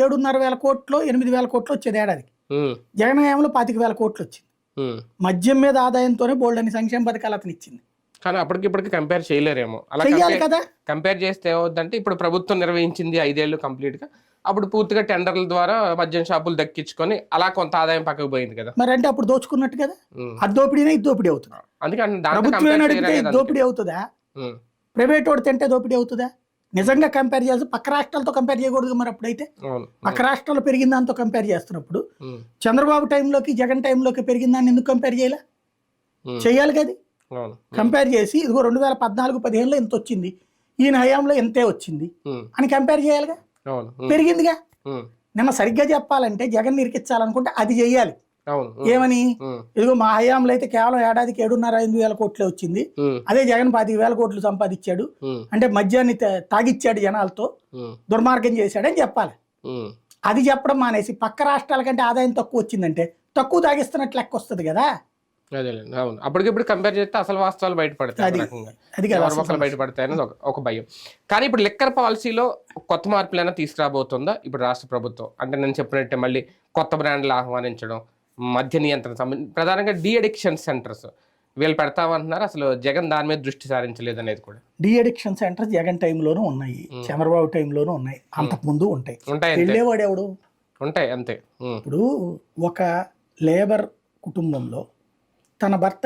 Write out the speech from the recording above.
7,500 కోట్లు 8,000 కోట్లు వచ్చేది ఏడాదికి. జగన్ హయాంలో 25,000 కోట్లు వచ్చింది. మద్యం మీద ఆదాయంతోనే బోల్డ్ అని సంక్షేమ పథకాలు అతను ఇచ్చింది. కానీ అప్పటికిప్పటికి కంపేర్ చేయలేరేమో. అలా చెయ్యాలి కదా. కంపేర్ చేస్తే ఏమవుద్దంటే ఇప్పుడు ప్రభుత్వం నిర్వహించింది 5 ఏళ్ళు కంప్లీట్ గా, అప్పుడు పూర్తిగా టెండర్ల ద్వారా మద్యం షాపులు దక్కించుకొని అలా కొంత ఆదాయం పక్కకు పోయింది కదా. మరి అంటే అప్పుడు దోచుకున్నట్టు కదా. అది దోపిడీనే, ఇది దోపిడీ అవుతుంది. అందుకని ప్రభుత్వం నడిపితే ఇది దోపిడీ అవుతుందా? ప్రైవేట్ వాడు తింటే దోపిడీ అవుతుందా? నిజంగా కంపేర్ చేయాల్సి పక్క రాష్ట్రాలతో కంపేర్ చేయకూడదు. మరి అప్పుడైతే పక్క రాష్ట్రాలు పెరిగిన దాంతో కంపేర్ చేస్తున్నప్పుడు చంద్రబాబు టైంలోకి జగన్ టైంలోకి పెరిగిన దాన్ని ఎందుకు కంపేర్ చేయాలి? చెయ్యాలి కదా. కంపేర్ చేసి ఇదిగో 2014-15లో ఇంత వచ్చింది, ఈయన హయాంలో ఇంతే వచ్చింది అని కంపేర్ చేయాలిగా. పెరిగిందిగా. నిన్న సరిగ్గా చెప్పాలంటే జగన్ ఇరికించాలనుకుంటే అది చెయ్యాలి. ఏమని, ఇదిగో మా హయాంలో అయితే కేవలం ఏడాదికి 7,500 కోట్లే వచ్చింది, అదే జగన్ 25,000 కోట్లు సంపాదించాడు అంటే మద్యాన్ని తాగిచ్చాడు, జనాలతో దుర్మార్గం చేశాడని చెప్పాలి. అది చెప్పడం మానేసి పక్క రాష్ట్రాల కంటే ఆదాయం తక్కువ వచ్చిందంటే తక్కువ తాగిస్తున్నట్లు లెక్క వస్తుంది కదా. అవును, అప్పటికిప్పుడు కంపేర్ చేస్తే అసలు వాస్తవాలు బయటపడతాయి, బయటపడతాయి అనేది ఒక భయం. కానీ ఇప్పుడు లిక్కర్ పాలసీలో కొత్త మార్పులైనా తీసుకురాబోతుందా ఇప్పుడు రాష్ట్ర ప్రభుత్వం? అంటే నేను చెప్పినట్టే మళ్ళీ కొత్త బ్రాండ్లు ఆహ్వానించడం, మద్య నియంత్రణ, ప్రధానంగా డీ అడిక్షన్ సెంటర్స్ వీళ్ళు పెడతామంటున్నారు. అసలు జగన్ దాని మీద దృష్టి సారించలేదు అనేది కూడా. డీ అడిక్షన్ సెంటర్స్ జగన్ టైంలోనూ ఉన్నాయి, చంద్రబాబు టైంలోనూ ఉన్నాయి, అంతకుముందు ఉంటాయి. వెళ్ళేవాడు ఎవడు? ఉంటాయి అంతే. ఇప్పుడు ఒక లేబర్ కుటుంబంలో తన భర్త